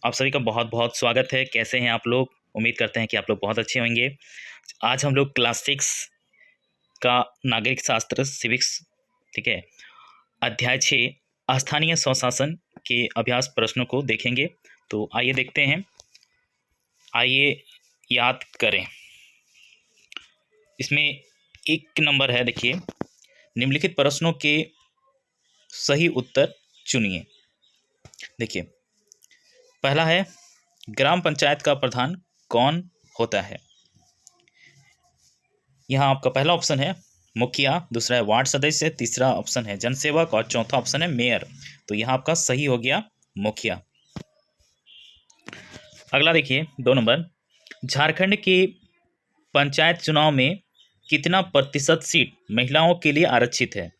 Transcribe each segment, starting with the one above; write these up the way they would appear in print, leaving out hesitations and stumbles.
आप सभी का बहुत बहुत स्वागत है। कैसे हैं आप लोग? उम्मीद करते हैं कि आप लोग बहुत अच्छे होंगे। आज हम लोग क्लास 6 का नागरिक शास्त्र सिविक्स, ठीक है, अध्याय 6 स्थानीय स्वशासन के अभ्यास प्रश्नों को देखेंगे। तो आइए देखते हैं। आइए याद करें। इसमें एक नंबर है, देखिए, निम्नलिखित प्रश्नों के सही उत्तर चुनिए। देखिए, पहला है, ग्राम पंचायत का प्रधान कौन होता है? यहाँ आपका पहला ऑप्शन है मुखिया, दूसरा है वार्ड सदस्य, तीसरा ऑप्शन है जनसेवक और चौथा ऑप्शन है मेयर। तो यहाँ आपका सही हो गया मुखिया। अगला देखिए 2 नंबर, झारखंड के पंचायत चुनाव में कितना प्रतिशत सीट महिलाओं के लिए आरक्षित है?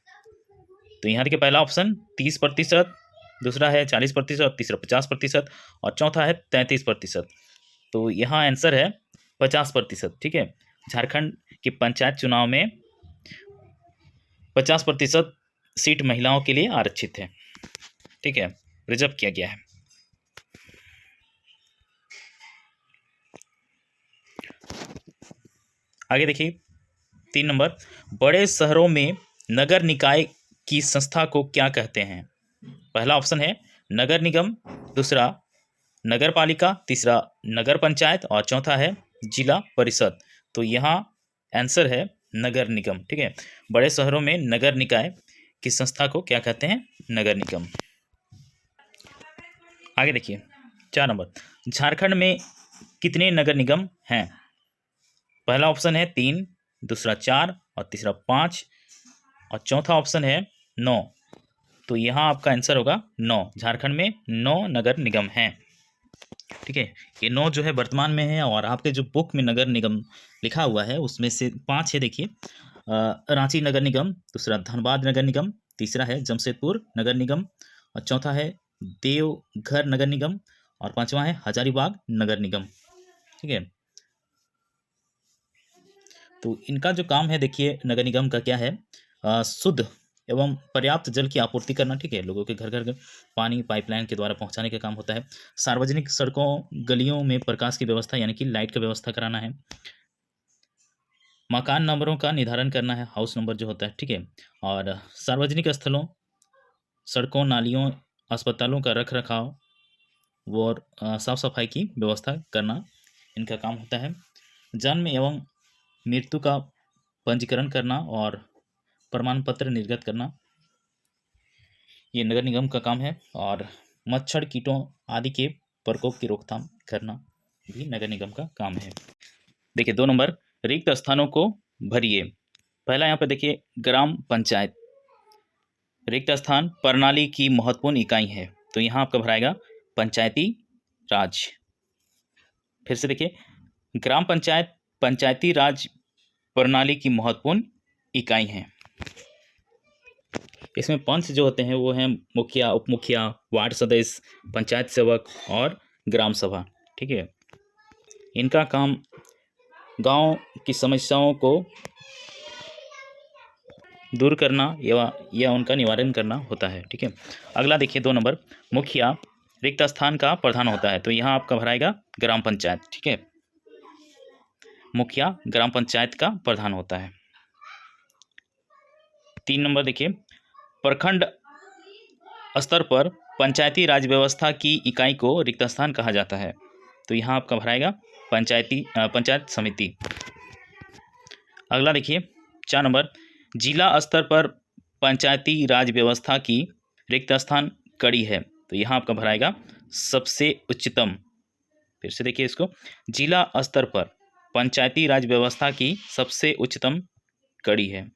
तो यहाँ देखिए, पहला ऑप्शन 30%, दूसरा है 40%, तीसरा 50% और चौथा है 33%। तो यहाँ आंसर है 50%। ठीक है, झारखंड के पंचायत चुनाव में 50% सीट महिलाओं के लिए आरक्षित है। ठीक है, रिजर्व किया गया है। आगे देखिए 3 नंबर, बड़े शहरों में नगर निकाय की संस्था को क्या कहते हैं? पहला ऑप्शन है नगर निगम, दूसरा नगर पालिका, तीसरा नगर पंचायत और चौथा है जिला परिषद। तो यहाँ आंसर है नगर निगम। ठीक है, बड़े शहरों में नगर निकाय की संस्था को क्या कहते हैं? नगर निगम। आगे देखिए 4 नंबर, झारखंड में कितने नगर निगम हैं? पहला ऑप्शन है 3, दूसरा 4 और तीसरा 5 और चौथा ऑप्शन है 9। तो यहाँ आपका आंसर होगा 9। झारखंड में 9 नगर निगम हैं। ठीक है, ये 9 जो है वर्तमान में है, और आपके जो बुक में नगर निगम लिखा हुआ है उसमें से 5 है। देखिए, रांची नगर निगम, दूसरा धनबाद नगर निगम, तीसरा है जमशेदपुर नगर निगम और चौथा है देवघर नगर निगम और पांचवा है हजारीबाग नगर निगम। ठीक है, तो इनका जो काम है, देखिए, नगर निगम का क्या है, शुद्ध एवं पर्याप्त जल की आपूर्ति करना। ठीक है, लोगों के घर घर पानी पाइपलाइन के द्वारा पहुंचाने का काम होता है। सार्वजनिक सड़कों गलियों में प्रकाश की व्यवस्था यानी कि लाइट का व्यवस्था कराना है। मकान नंबरों का निर्धारण करना है, हाउस नंबर जो होता है। ठीक है, और सार्वजनिक स्थलों, सड़कों, नालियों, अस्पतालों का रख रखाव और साफ सफाई की व्यवस्था करना इनका काम होता है। जन्म एवं मृत्यु का पंजीकरण करना और प्रमाण पत्र निर्गत करना, ये नगर निगम का काम है। और मच्छर कीटों आदि के प्रकोप की रोकथाम करना भी नगर निगम का काम है। देखिए 2 नंबर, रिक्त स्थानों को भरिए। पहला यहाँ पे देखिए, ग्राम पंचायत रिक्त स्थान प्रणाली की महत्वपूर्ण इकाई है। तो यहाँ आपका भराएगा पंचायती राज। फिर से देखिए, ग्राम पंचायत पंचायती राज प्रणाली की महत्वपूर्ण इकाई है। इसमें पंच जो होते हैं वो हैं मुखिया, उप मुखिया, वार्ड सदस्य, पंचायत सेवक और ग्राम सभा। ठीक है, इनका काम गांव की समस्याओं को दूर करना या उनका निवारण करना होता है। ठीक है, अगला देखिए 2 नंबर, मुखिया रिक्त स्थान का प्रधान होता है। तो यहाँ आपका भराएगा ग्राम पंचायत। ठीक है, मुखिया ग्राम पंचायत का प्रधान होता है। 3 नंबर देखिए, प्रखंड स्तर पर पंचायती राज व्यवस्था की इकाई को रिक्त स्थान कहा जाता है। तो यहाँ आपका भराएगा पंचायत समिति। अगला देखिए 4 नंबर, जिला स्तर पर पंचायती राज व्यवस्था की रिक्त स्थान कड़ी है। तो यहाँ आपका भराएगा सबसे उच्चतम। फिर से देखिए इसको, जिला स्तर पर पंचायती राज व्यवस्था की सबसे उच्चतम कड़ी है।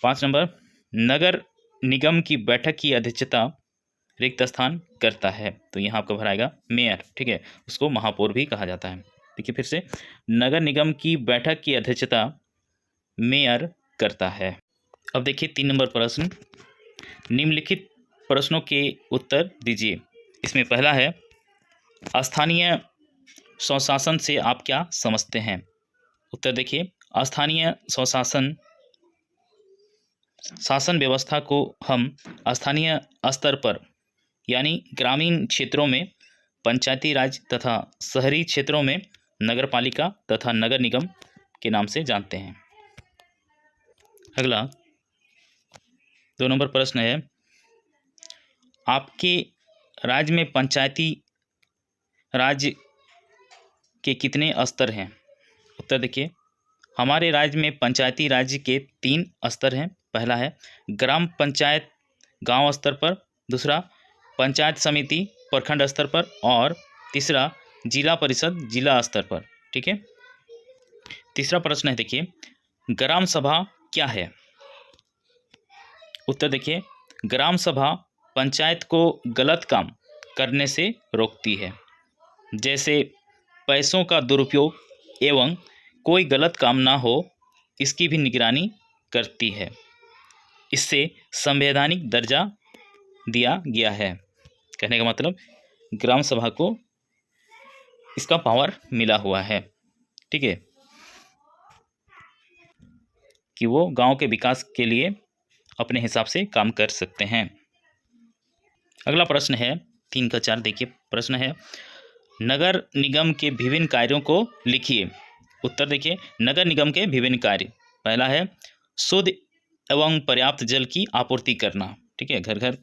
5 नंबर, नगर निगम की बैठक की अध्यक्षता रिक्त स्थान करता है। तो यहाँ आपका भराएगा मेयर। ठीक है, उसको महापौर भी कहा जाता है। देखिए फिर से, नगर निगम की बैठक की अध्यक्षता मेयर करता है। अब देखिए 3 नंबर प्रश्न, निम्नलिखित प्रश्नों के उत्तर दीजिए। इसमें पहला है, स्थानीय स्वशासन से आप क्या समझते हैं? उत्तर देखिए, स्थानीय स्वशासन शासन व्यवस्था को हम स्थानीय स्तर पर यानी ग्रामीण क्षेत्रों में पंचायती राज तथा शहरी क्षेत्रों में नगरपालिका तथा नगर निगम के नाम से जानते हैं। अगला 2 नंबर प्रश्न है, आपके राज्य में पंचायती राज के कितने स्तर हैं? उत्तर देखिए, हमारे राज्य में पंचायती राज के 3 स्तर हैं। पहला है ग्राम पंचायत गांव स्तर पर, दूसरा पंचायत समिति प्रखंड स्तर पर और तीसरा जिला परिषद जिला स्तर पर। ठीक है। तीसरा प्रश्न है देखिए, ग्राम सभा क्या है? उत्तर देखिए, ग्राम सभा पंचायत को गलत काम करने से रोकती है, जैसे पैसों का दुरुपयोग एवं कोई गलत काम ना हो इसकी भी निगरानी करती है। इससे संवैधानिक दर्जा दिया गया है। कहने का मतलब ग्राम सभा को इसका पावर मिला हुआ है। ठीक है, कि वो गांव के विकास के लिए अपने हिसाब से काम कर सकते हैं। अगला प्रश्न है 3 का 4 देखिए, प्रश्न है नगर निगम के विभिन्न कार्यों को लिखिए। उत्तर देखिए, नगर निगम के विभिन्न कार्य, पहला है शुद्ध एवं पर्याप्त जल की आपूर्ति करना। ठीक है, घर घर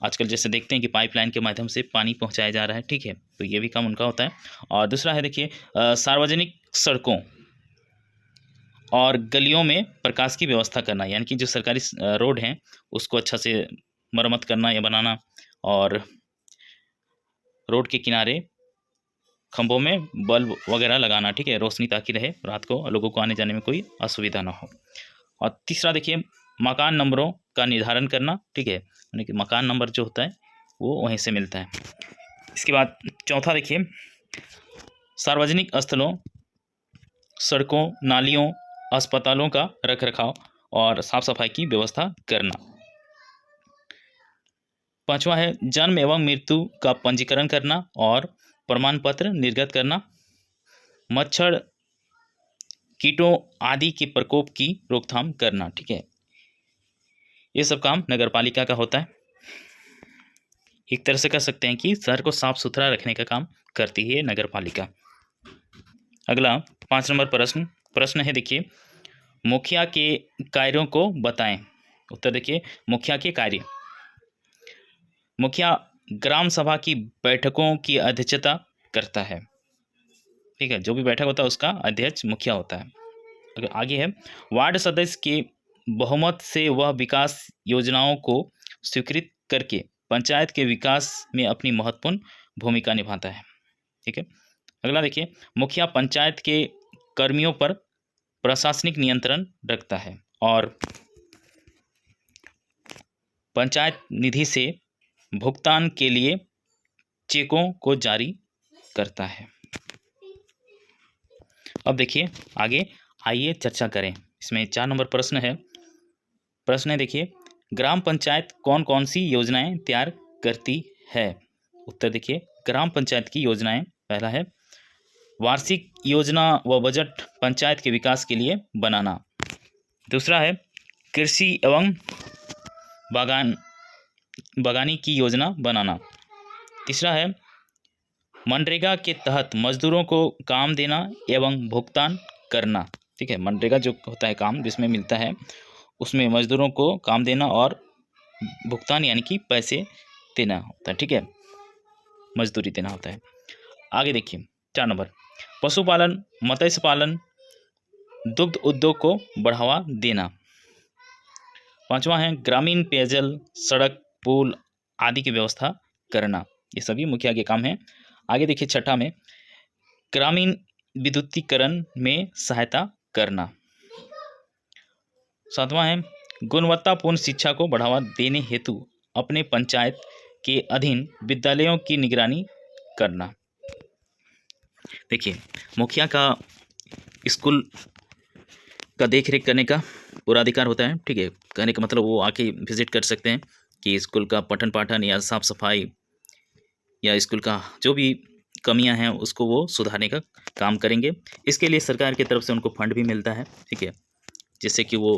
आजकल जैसे देखते हैं कि पाइपलाइन के माध्यम से पानी पहुंचाया जा रहा है। ठीक है, तो ये भी काम उनका होता है। और दूसरा है देखिए सार्वजनिक सड़कों और गलियों में प्रकाश की व्यवस्था करना, यानी कि जो सरकारी रोड हैं उसको अच्छा से मरम्मत करना या बनाना, और रोड के किनारे खंभों में बल्ब वगैरह लगाना। ठीक है, रोशनी ताकि रहे रात को, लोगों को आने जाने में कोई असुविधा ना हो। और तीसरा देखिए मकान नंबरों का निर्धारण करना। ठीक है, यानी कि मकान नंबर जो होता है वो वहीं से मिलता है। इसके बाद चौथा देखिए सार्वजनिक स्थलों, सड़कों, नालियों, अस्पतालों का रखरखाव और साफ सफाई की व्यवस्था करना। पांचवा है जन्म एवं मृत्यु का पंजीकरण करना और प्रमाण पत्र निर्गत करना। मच्छर कीटों आदि के प्रकोप की रोकथाम करना। ठीक है, ये सब काम नगरपालिका का होता है। एक तरह से कह सकते हैं कि शहर को साफ सुथरा रखने का काम करती है नगरपालिका। अगला 5 नंबर प्रश्न है देखिए मुखिया के कार्यों को बताएं। उत्तर देखिए, मुखिया के कार्य, मुखिया ग्राम सभा की बैठकों की अध्यक्षता करता है। ठीक है, जो भी बैठक होता है उसका अध्यक्ष मुखिया होता है। अगर आगे है वार्ड सदस्य के बहुमत से वह विकास योजनाओं को स्वीकृत करके पंचायत के विकास में अपनी महत्वपूर्ण भूमिका निभाता है। ठीक है, अगला देखिए मुखिया पंचायत के कर्मियों पर प्रशासनिक नियंत्रण रखता है और पंचायत निधि से भुगतान के लिए चेकों को जारी करता है। अब देखिए आगे आइए चर्चा करें। इसमें 4 नंबर प्रश्न है देखिए ग्राम पंचायत कौन कौन सी योजनाएं तैयार करती है। उत्तर देखिए ग्राम पंचायत की योजनाएं, पहला है वार्षिक योजना व बजट पंचायत के विकास के लिए बनाना। दूसरा है कृषि एवं बागानी की योजना बनाना। तीसरा है मनरेगा के तहत मजदूरों को काम देना एवं भुगतान करना। ठीक है, मनरेगा जो होता है काम जिसमें मिलता है उसमें मजदूरों को काम देना और भुगतान यानी कि पैसे देना होता है। ठीक है, मजदूरी देना होता है। आगे देखिए 4 नंबर पशुपालन, मत्स्य पालन, दुग्ध उद्योग को बढ़ावा देना। 5वां है ग्रामीण पेयजल, सड़क, पुल आदि की व्यवस्था करना। ये सभी मुखिया के काम हैं। आगे देखिए 6ठा में ग्रामीण विद्युतीकरण में सहायता करना। 7वां है गुणवत्तापूर्ण शिक्षा को बढ़ावा देने हेतु अपने पंचायत के अधीन विद्यालयों की निगरानी करना। देखिए मुखिया का स्कूल का देख रेख करने का पूरा अधिकार होता है। ठीक है, कहने का मतलब वो आके विजिट कर सकते हैं कि स्कूल का पठन पाठन या साफ सफाई या स्कूल का जो भी कमियां हैं उसको वो सुधारने का काम करेंगे। इसके लिए सरकार की तरफ से उनको फंड भी मिलता है। ठीक है, जिससे कि वो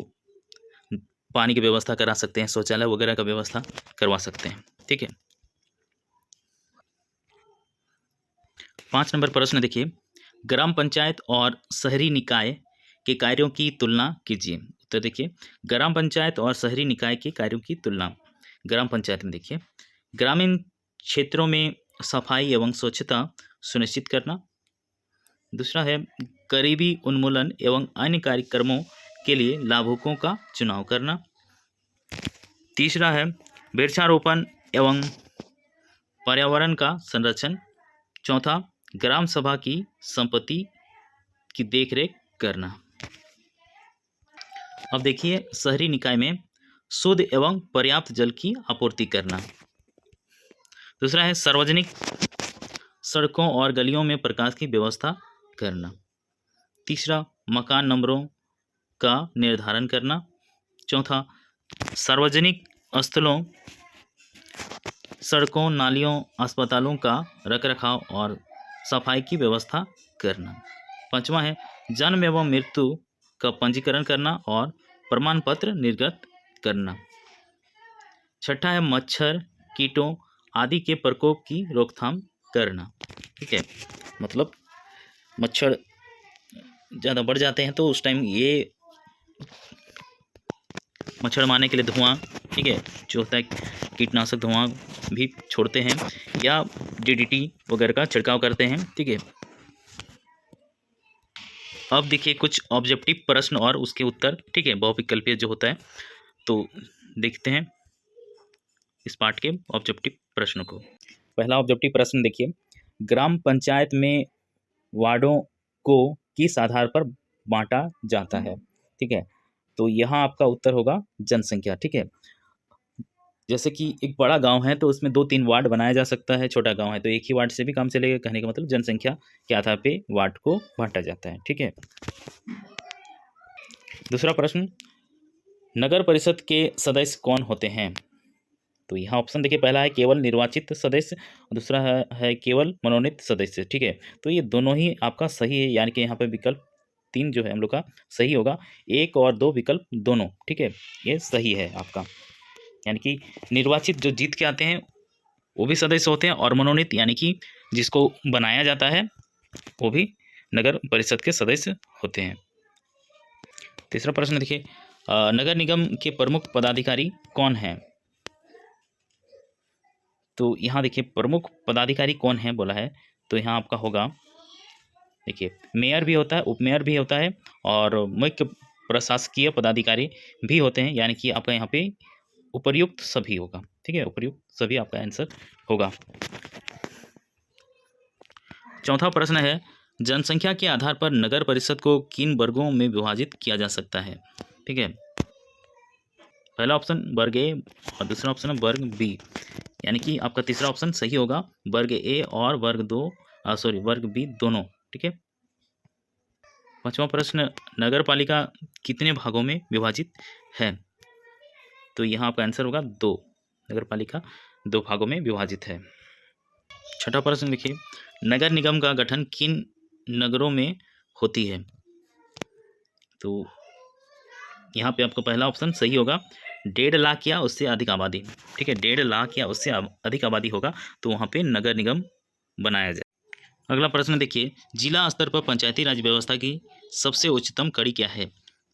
पानी की व्यवस्था करा सकते हैं, शौचालय वगैरह का व्यवस्था करवा सकते हैं। ठीक है, 5 नंबर प्रश्न देखिए, ग्राम पंचायत और शहरी निकाय के कार्यों की तुलना कीजिए। उत्तर देखिए, ग्राम पंचायत और शहरी निकाय के कार्यों की तुलना। ग्राम पंचायत में देखिए, ग्रामीण क्षेत्रों में सफाई एवं स्वच्छता सुनिश्चित करना। दूसरा है गरीबी उन्मूलन एवं अन्य कार्यक्रमों के लिए लाभुकों का चुनाव करना। तीसरा है वृक्षारोपण एवं पर्यावरण का संरक्षण। चौथा, ग्राम सभा की संपत्ति की देखरेख करना। अब देखिए, शहरी निकाय में शुद्ध एवं पर्याप्त जल की आपूर्ति करना। दूसरा है सार्वजनिक सड़कों और गलियों में प्रकाश की व्यवस्था करना। तीसरा, मकान नंबरों का निर्धारण करना। चौथा, सार्वजनिक स्थलों, सड़कों, नालियों, अस्पतालों का रखरखाव और सफाई की व्यवस्था करना। पांचवा है जन्म एवं मृत्यु का पंजीकरण करना और प्रमाण पत्र निर्गत करना। छठा है मच्छर, कीटों आदि के प्रकोप की रोकथाम करना। ठीक है, मतलब मच्छर ज़्यादा बढ़ जाते हैं तो उस टाइम ये मच्छर मारने के लिए धुआं, ठीक है, जो होता है कीटनाशक धुआं भी छोड़ते हैं या डीडीटी वगैरह का छिड़काव करते हैं। ठीक है, अब देखिए कुछ ऑब्जेक्टिव प्रश्न और उसके उत्तर। ठीक है, बहुविकल्पीय जो होता है, तो देखते हैं इस पार्ट के ऑब्जेक्टिव प्रश्नों को। पहला ऑब्जेक्टिव प्रश्न देखिए, ग्राम पंचायत में वार्डों को किस आधार पर बांटा जाता है। ठीक है, तो यहाँ आपका उत्तर होगा जनसंख्या। ठीक है, जैसे कि एक बड़ा गांव है तो उसमें 2-3 वार्ड बनाया जा सकता है, छोटा गांव है तो एक ही वार्ड से भी काम चलेगा। कहने का मतलब जनसंख्या के आधार पे वार्ड को बांटा जाता है। ठीक है, दूसरा प्रश्न, नगर परिषद के सदस्य कौन होते हैं। तो यहाँ ऑप्शन देखिए, पहला है केवल निर्वाचित सदस्य, दूसरा है केवल मनोनीत सदस्य। ठीक है, तो ये दोनों ही आपका सही है, यानी कि यहाँ पे विकल्प 3 जो है हम लोग का सही होगा। 1 और 2 विकल्प दोनों, ठीक है, ये सही है आपका। यानी कि निर्वाचित जो जीत के आते हैं वो भी सदस्य होते हैं, और मनोनीत यानी कि जिसको बनाया जाता है वो भी नगर परिषद के सदस्य होते हैं। तीसरा प्रश्न देखिए, नगर निगम के प्रमुख पदाधिकारी कौन हैं। तो यहाँ देखिए प्रमुख पदाधिकारी कौन है बोला है, तो यहाँ आपका होगा, देखिए मेयर भी होता है, उपमेयर भी होता है और मुख्य प्रशासकीय पदाधिकारी भी होते हैं, यानी कि आपका यहाँ पे उपर्युक्त सभी होगा। ठीक है, उपर्युक्त सभी आपका आंसर होगा। चौथा प्रश्न है, जनसंख्या के आधार पर नगर परिषद को किन वर्गों में विभाजित किया जा सकता है। ठीक है, पहला ऑप्शन वर्ग ए और दूसरा ऑप्शन है वर्ग बी, यानी कि आपका तीसरा ऑप्शन सही होगा, वर्ग ए और वर्ग बी दोनों। ठीक है, पांचवा प्रश्न, नगर पालिका कितने भागों में विभाजित है। तो यहाँ आपका आंसर होगा 2, नगर पालिका 2 भागों में विभाजित है। छठा प्रश्न देखिए, नगर निगम का गठन किन नगरों में होती है। तो यहाँ पे आपको पहला ऑप्शन सही होगा, 1.5 लाख या उससे अधिक आबादी। ठीक है, 1.5 लाख या उससे अधिक आबादी होगा तो वहाँ पे नगर निगम बनाया जाए। अगला प्रश्न देखिए, जिला स्तर पर पंचायती राज व्यवस्था की सबसे उच्चतम कड़ी क्या है।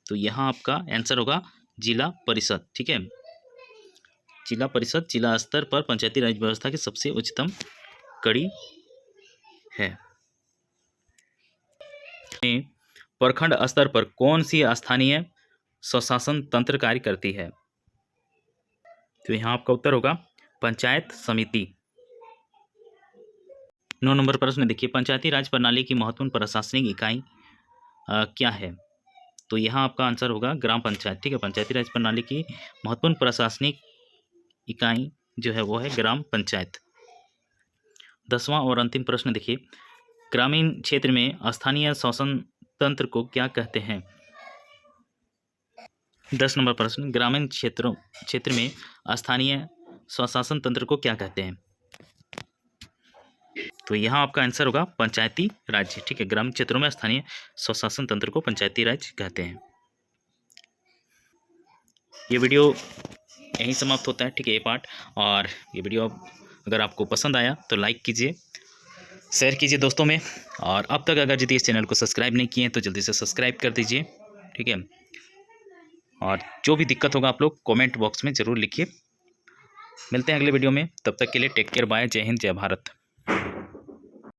तो यहाँ आपका आंसर होगा जिला परिषद। ठीक है, जिला परिषद जिला स्तर पर पंचायती राज व्यवस्था की सबसे उच्चतम कड़ी है। प्रखंड स्तर पर कौन सी स्थानीय स्वशासन तंत्र कार्य करती है। तो यहाँ आपका उत्तर होगा पंचायत समिति। 9 नंबर प्रश्न देखिए, पंचायती राज प्रणाली की महत्वपूर्ण प्रशासनिक इकाई क्या है। तो यहाँ आपका आंसर होगा ग्राम पंचायत। ठीक है, पंचायती राज प्रणाली की महत्वपूर्ण प्रशासनिक इकाई जो है वो है ग्राम पंचायत। 10वां और अंतिम प्रश्न देखिए, ग्रामीण क्षेत्र में स्थानीय शासन तंत्र को क्या कहते हैं। 10 नंबर प्रश्न, ग्रामीण क्षेत्र में स्थानीय स्वशासन तंत्र को क्या कहते हैं। तो यहाँ आपका आंसर होगा पंचायती राज। ठीक है, ग्रामीण क्षेत्रों में स्थानीय स्वशासन तंत्र को पंचायती राज कहते हैं। ये वीडियो यहीं समाप्त होता है। ठीक है, ये पार्ट, और ये वीडियो अगर आपको पसंद आया तो लाइक कीजिए, शेयर कीजिए दोस्तों में। और अब तक अगर यदि इस चैनल को सब्सक्राइब नहीं किए हैं तो जल्दी से सब्सक्राइब कर दीजिए, ठीक है। और जो भी दिक्कत होगा आप लोग कमेंट बॉक्स में ज़रूर लिखिए। मिलते हैं अगले वीडियो में, तब तक के लिए टेक केयर, बाय, जय हिंद, जय भारत।